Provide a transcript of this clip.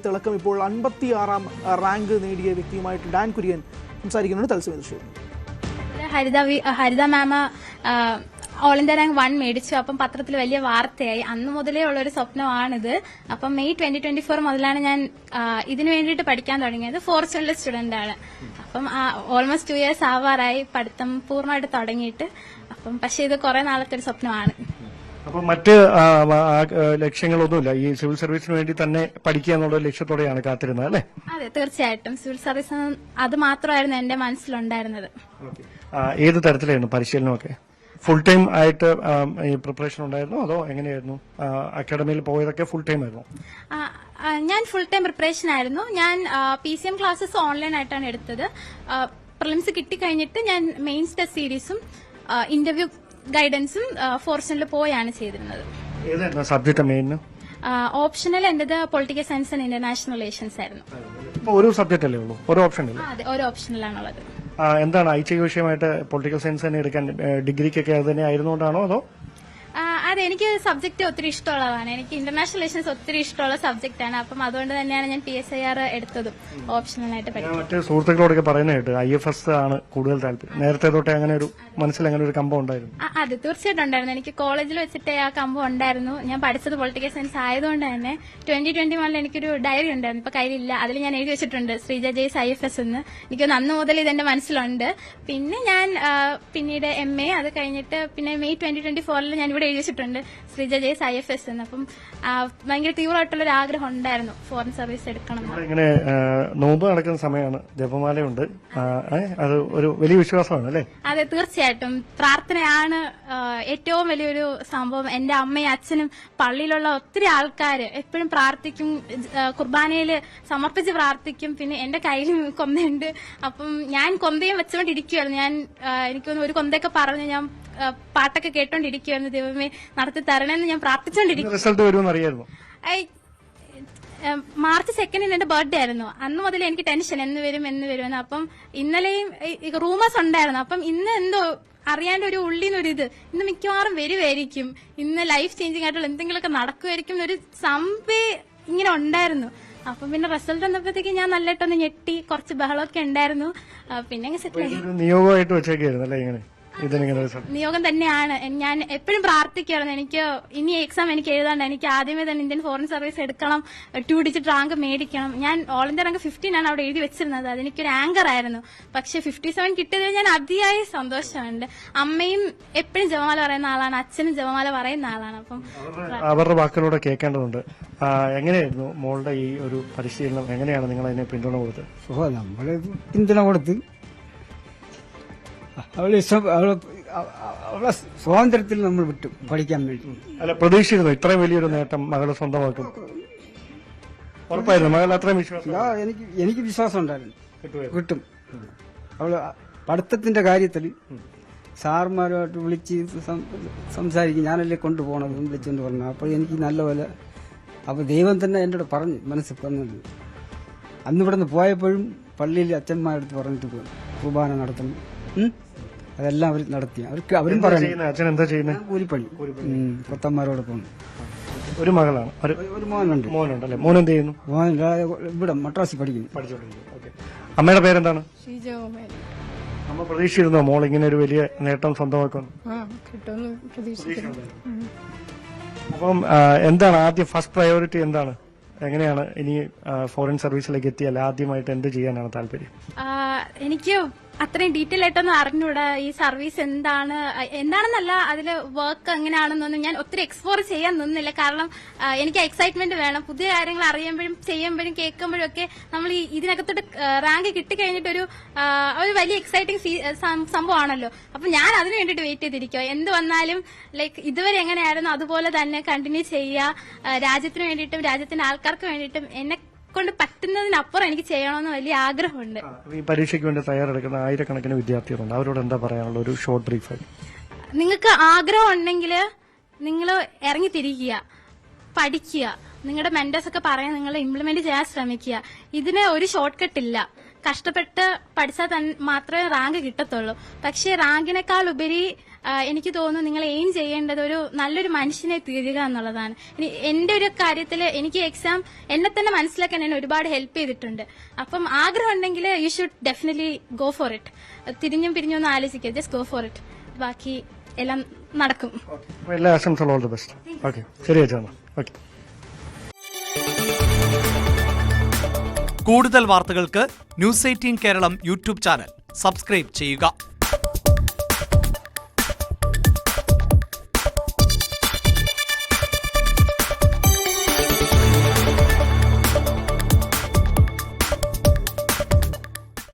തിളക്കം ഇപ്പോൾ 56ാം റാങ്ക് നേടിയ വ്യക്തിയുമായിട്ട് ഡാൻ കുര്യൻ സംസാരിക്കുന്നുണ്ട്. തത്സമയ ദൃശ്യം. ഹരിത മാമ ഓൾ ഇന്ത്യ റാങ്ക് 1 മേടിച്ചു. അപ്പം പത്രത്തിൽ വലിയ വാർത്തയായി. അന്ന് മുതലേ ഉള്ളൊരു സ്വപ്നമാണിത്. അപ്പം മെയ് 2024 മുതലാണ് ഞാൻ ഇതിനു വേണ്ടിയിട്ട് പഠിക്കാൻ തുടങ്ങിയത്. 4th സ്റ്റാൻഡേർഡ് സ്റ്റുഡന്റ് ആണ്. അപ്പം ഓൾമോസ്റ്റ് 2 years ആവാറായി പഠിത്തം പൂർണ്ണമായിട്ട് തുടങ്ങിയിട്ട്. അപ്പം പക്ഷെ ഇത് കുറെ നാളത്തെ ഒരു സ്വപ്നമാണ്. അപ്പൊ മറ്റ് ലക്ഷ്യങ്ങളൊന്നുമില്ല, ഈ സിവിൽ സർവീസിന് വേണ്ടി തന്നെ പഠിക്കുക എന്നുള്ള ലക്ഷ്യത്തോടെയാണ് കാത്തിരുന്നത് അല്ലേ? അതെ, തീർച്ചയായിട്ടും സിവിൽ സർവീസ് അത് മാത്രമായിരുന്നു എന്റെ മനസ്സിലുണ്ടായിരുന്നത്. ഏത് തരത്തിലായിരുന്നു പരിശീലനമൊക്കെ? ഫുൾ ടൈം ആയിട്ട് ഈ പ്രിപ്പറേഷൻ ഉണ്ടായിരുന്നു അതോ എങ്ങനെയായിരുന്നു? അക്കാഡമിയിൽ പോയതൊക്കെ ഫുൾ ടൈം ആയിരുന്നു? ഞാൻ ഫുൾ ടൈം പ്രിപ്പറേഷൻ ആയിരുന്നു. ഞാൻ PCM ക്ലാസ്സസ് ഓൺലൈൻ ആയിട്ടാണ് എടുത്തത്. പ്രിലിംസ് കിട്ടിക്കഴിഞ്ഞിട്ട് ഞാൻ മെയിൻസ് ടെസ്റ്റ് സീരീസും ഇന്റർവ്യൂ ഗൈഡൻസും 4th സ്റ്റാൻഡേർഡിൽ പോയാണ് ചെയ്തിരുന്നത്. ഏതായിരുന്നു സബ്ജക്ട് മെയിൻ? ഓപ്ഷണൽ എന്റേത് political science and international relations ആയിരുന്നു. ഒരു സബ്ജക്ട് അല്ലേ ഉള്ളൂ? ഒരു ഓപ്ഷൻ ഇല്ല? അതെ, ഒരു ഓപ്ഷനിലാണുള്ളത്. എന്താണ് ഐച്ഛിക വിഷയമായിട്ട് പൊളിറ്റിക്കൽ സയൻസ് തന്നെ എടുക്കാൻ ഡിഗ്രിക്കൊക്കെ അത് തന്നെ ആയിരുന്നുകൊണ്ടാണോ അതോ? അതെ, എനിക്ക് സബ്ജക്ട് ഒത്തിരി ഇഷ്ടമുള്ളതാണ്. എനിക്ക് ഇന്റർനാഷണൽ റിലേഷൻസ് ഒത്തിരി ഇഷ്ടമുള്ള സബ്ജക്ട് ആണ്. അപ്പം അതുകൊണ്ട് തന്നെയാണ് ഞാൻ PSIR എടുത്തതും ഓപ്ഷണലായിട്ട് പഠിക്കുന്നത്. മറ്റു സുഹൃത്തുക്കളോടൊക്കെ പറയുന്നത് കേട്ട് IFS ആണ് കൂടുതൽ താല്പര്യം. നേരത്തെ തൊട്ടേ അങ്ങനെ ഒരു മനസ്സിൽ അങ്ങനെ ഒരു കമ്പം ഉണ്ടായിരുന്നു? അതെ, തീർച്ചയായിട്ടും ഉണ്ടായിരുന്നു. എനിക്ക് കോളേജിൽ വെച്ചിട്ടേ ആ കമ്പം ഉണ്ടായിരുന്നു. ഞാൻ പഠിച്ചത് പൊളിറ്റിക്കൽ സയൻസ് ആയതുകൊണ്ട് തന്നെ 2021 എനിക്കൊരു ഡയറി ഉണ്ടായിരുന്നു. ഇപ്പൊ കയ്യിലില്ല. അതിൽ ഞാൻ എഴുതി വെച്ചിട്ടുണ്ട് ശ്രീജ ജെയ്സ് IFS എന്ന്. എനിക്കൊന്ന് അന്ന് മുതൽ ഇതെന്റെ മനസ്സിലുണ്ട്. പിന്നെ ഞാൻ പിന്നീട് MA അത് കഴിഞ്ഞിട്ട് പിന്നെ മെയ് 2024 ഞാൻ ഇവിടെ എഴുതി വെച്ചിട്ടുണ്ട് ശ്രീജ ജെയ്സ് IFS എന്ന്. അപ്പം ഭയങ്കര തീവ്രമായിട്ടുള്ള ഒരു ആഗ്രഹം ഉണ്ടായിരുന്നു ഫോറിൻ സർവീസ് എടുക്കണം. ഇങ്ങനെ നോമ്പ് നടക്കുന്ന സമയമാണ്, ജപമാലയുണ്ട്, അത് ഒരു വലിയ വിശ്വാസമാണ് അല്ലേ? അതെ, തീർച്ചയായിട്ടും പ്രാർത്ഥനയാണ് ഏറ്റവും വലിയൊരു സംഭവം. എന്റെ അമ്മയും അച്ഛനും പള്ളിയിലുള്ള ഒത്തിരി ആൾക്കാര് എപ്പോഴും പ്രാർത്ഥിക്കും, കുർബാനയില് സമർപ്പിച്ച് പ്രാർത്ഥിക്കും. പിന്നെ എന്റെ കയ്യിലും കൊന്തയുണ്ട്. അപ്പം ഞാൻ കൊന്തയും വെച്ചുകൊണ്ടിരിക്കുകയായിരുന്നു. എനിക്കൊന്ന് ഒരു കൊന്തയൊക്കെ പറഞ്ഞ് ഞാൻ പാട്ടൊക്കെ കേട്ടോണ്ടിരിക്കുവായിരുന്നു. ദൈവമേ നടത്തി തരണമെന്ന് ഞാൻ പ്രാർത്ഥിച്ചോണ്ടിരിക്കും. റിസൾട്ട് വരുമെന്ന് അറിയായിരുന്നു? മാർച്ച് 2 എന്റെ ബർത്ത്ഡേ ആയിരുന്നു. അന്ന് മുതൽ എനിക്ക് ടെൻഷൻ എന്ന് വരുമെന്ന്. അപ്പം ഇന്നലെയും റൂമേഴ്സ് ഉണ്ടായിരുന്നു. അപ്പം ഇന്ന് എന്തോ അറിയാണ്ട് ഒരു ഉള്ളിന്നൊരിത് ഇന്ന് മിക്കവാറും വരുമായിരിക്കും, ഇന്ന് ലൈഫ് ചേഞ്ചിങ് ആയിട്ടുള്ള എന്തെങ്കിലുമൊക്കെ നടക്കുമായിരിക്കും എന്നൊരു സംഭവം ഇങ്ങനെ ഉണ്ടായിരുന്നു. അപ്പം പിന്നെ റിസൾട്ട് വന്നപ്പോഴത്തേക്ക് ഞാൻ നല്ലതായിട്ടൊന്ന് ഞെട്ടി, കുറച്ച് ബഹളമൊക്കെ ഉണ്ടായിരുന്നു. പിന്നെ സെറ്റിലായി. നിയോഗമായിട്ട് വെച്ചേക്കായിരുന്നു അല്ലേ? ഇങ്ങനെ നിയോഗം തന്നെയാണ്. ഞാൻ എപ്പോഴും പ്രാർത്ഥിക്കുകയായിരുന്നു, എനിക്ക് ഇനി എക്സാം എനിക്ക് എഴുതാണ്ട് എനിക്ക് ആദ്യമേ തന്നെ ഇന്ത്യൻ ഫോറിൻ സർവീസ് എടുക്കണം, 2 ഡിജിറ്റ് റാങ്ക് മേടിക്കണം. ഞാൻ ഓൾ ഇന്ത്യ റാങ്ക് 15 ആണ് അവിടെ എഴുതി വെച്ചിരുന്നത്. അതെനിക്കൊരു ആങ്കർ ആയിരുന്നു. പക്ഷെ 57 കിട്ടിയത് ഞാൻ അതിയായ സന്തോഷമുണ്ട്. അമ്മയും എപ്പോഴും ജപമാല പറയുന്ന ആളാണ്, അച്ഛനും ജപമാല പറയുന്ന ആളാണ്. അപ്പം അവരുടെ വാക്കുകളൂടെ കേൾക്കേണ്ടതുണ്ട്. എങ്ങനെയായിരുന്നു മോളുടെ ഈ ഒരു പരിശീലനം? എങ്ങനെയാണ് നിങ്ങൾ അതിനെ പിന്തുണ കൊടുത്തത്? നമ്മള് പിന്തുണ കൊടുത്ത് അവളെ സ്വാതന്ത്ര്യത്തിൽ നമ്മൾ വിട്ടു പഠിക്കാൻ വേണ്ടി. അല്ല, പ്രതീക്ഷിച്ചിരുന്നു ഇത്രയും വലിയൊരു നേട്ടം മകള് സ്വന്തമാക്കും? ഉറപ്പായിരുന്നു മകൾ അത്രയും വിശ്വാസം? എനിക്ക് വിശ്വാസം ഉണ്ടായിരുന്നു കിട്ടും. അവള് പഠിത്തത്തിന്റെ കാര്യത്തിൽ സാറുമാരുമായിട്ട് വിളിച്ച് സംസാരിക്കും. ഞാനല്ലേ കൊണ്ടുപോകണത് വിളിച്ചുകൊണ്ട് പറഞ്ഞു. അപ്പോൾ എനിക്ക് നല്ലപോലെ അപ്പൊ ദൈവം തന്നെ എന്നോട് പറഞ്ഞു, മനസ്സിൽ പറഞ്ഞത്. അന്ന് ഇവിടുന്ന് പോയപ്പോഴും പള്ളിയിൽ അച്ഛന്മാരടുത്ത് പറഞ്ഞിട്ട് പോയി കുർബാന നടത്തണം. അതെല്ലാം അവർ നടത്തി. അവരും പറയുന്നത് അച്ഛൻ എന്താ ചെയ്യുന്നത്? കൂലിപ്പണി, പുത്തന്മാരോടൊപ്പം. ഒരു മകളാണ്, ഒരു മോനുണ്ട്. മോനുണ്ടല്ലേ? മോൻ എന്ത് ചെയ്യുന്നു? മോൻ ഇവിടെ മദ്രാസിൽ പഠിക്കുന്നു. അമ്മയുടെ പേരെന്താണ്? അമ്മ പ്രതീക്ഷിച്ചിരുന്നോ മോൾ ഇങ്ങനെ ഒരു വലിയ നേട്ടം സ്വന്തമാക്കുന്നു? അപ്പം എന്താണ് ആദ്യം ഫസ്റ്റ് പ്രയോറിറ്റി എന്താണ്? എങ്ങനെയാണ് ഇനി ഫോറിൻ സർവീസിലേക്ക് എത്തിയാൽ ആദ്യമായിട്ട് എന്ത് ചെയ്യാനാണ് താല്പര്യം? എനിക്ക് അത്രയും ഡീറ്റെയിൽ ആയിട്ടൊന്നും അറിഞ്ഞൂടാ. ഈ സർവീസ് എന്താണെന്നല്ല, അതില് വർക്ക് എങ്ങനെയാണെന്നൊന്നും ഞാൻ ഒത്തിരി എക്സ്പ്ലോർ ചെയ്യാൻ നിന്നില്ല. കാരണം എനിക്ക് എക്സൈറ്റ്മെന്റ് വേണം. പുതിയ കാര്യങ്ങൾ അറിയുമ്പോഴും ചെയ്യുമ്പോഴും കേൾക്കുമ്പോഴും ഒക്കെ നമ്മൾ ഇതിനകത്തോട്ട് റാങ്ക് കിട്ടിക്കഴിഞ്ഞിട്ട് ഒരു വലിയ എക്സൈറ്റിംഗ് സംഭവമാണല്ലോ. അപ്പൊ ഞാൻ അതിന് വേണ്ടിയിട്ട് വെയിറ്റ് ചെയ്തിരിക്കുക. എന്ത് വന്നാലും ലൈക്ക് ഇതുവരെ എങ്ങനെയായിരുന്നു അതുപോലെ തന്നെ കണ്ടിന്യൂ ചെയ്യുക. രാജ്യത്തിന് വേണ്ടിയിട്ടും രാജ്യത്തിന്റെ ആൾക്കാർക്ക് വേണ്ടിയിട്ടും എന്നെ കൊണ്ട് പറ്റുന്നതിനപ്പുറം എനിക്ക് ചെയ്യണമെന്ന് വലിയ ആഗ്രഹമുണ്ട്. ഈ പരീക്ഷയ്ക്ക് വേണ്ടി തയ്യാറെടുക്കുന്ന ആയിരക്കണക്കിന് വിദ്യാർത്ഥികളുണ്ട്. അവരോട് എന്താ പറയാനുള്ള ഒരു ഷോർട്ട് ബ്രീഫ്? നിങ്ങൾക്ക് ആഗ്രഹം ഉണ്ടെങ്കിൽ നിങ്ങൾ ഇറങ്ങിത്തിരിക്കുക, പഠിക്കുക. നിങ്ങളുടെ മെന്റേഴ്സ് ഒക്കെ പറയാൻ നിങ്ങൾ ഇംപ്ലിമെന്റ് ചെയ്യാൻ ശ്രമിക്കുക. ഇതിന് ഒരു ഷോർട്ട് കട്ട് ഇല്ല. കഷ്ടപ്പെട്ട് പഠിച്ചാൽ മാത്രമേ റാങ്ക് കിട്ടത്തുള്ളൂ. പക്ഷെ റാങ്കിനേക്കാൾ ഉപരി എനിക്ക് തോന്നുന്നു നിങ്ങൾ എയിം ചെയ്യേണ്ടത് ഒരു നല്ലൊരു മനുഷ്യനെ തീരുക എന്നുള്ളതാണ്. എന്റെ ഒരു കാര്യത്തിൽ എനിക്ക് എക്സാം എന്നെ തന്നെ മനസ്സിലാക്കാൻ എന്നെ ഒരുപാട് ഹെൽപ്പ് ചെയ്തിട്ടുണ്ട്. അപ്പം ആഗ്രഹം ഉണ്ടെങ്കിൽ you should definitely go for it. തിരിഞ്ഞും പിരിഞ്ഞും ഒന്നും ആലോചിക്കുക, ജസ്റ്റ് ഗോ ഫോർ ഇറ്റ്. ബാക്കി എല്ലാം നടക്കും. എല്ലാ ആശംസകളും, ഓൾ ദി ബെസ്റ്റ്. ഓക്കെ, ശരി ചേച്ചാ. ഓക്കെ. കൂടുതൽ വാർത്തകൾക്ക് news 18 Keralam YouTube channel subscribe ചെയ്യുക.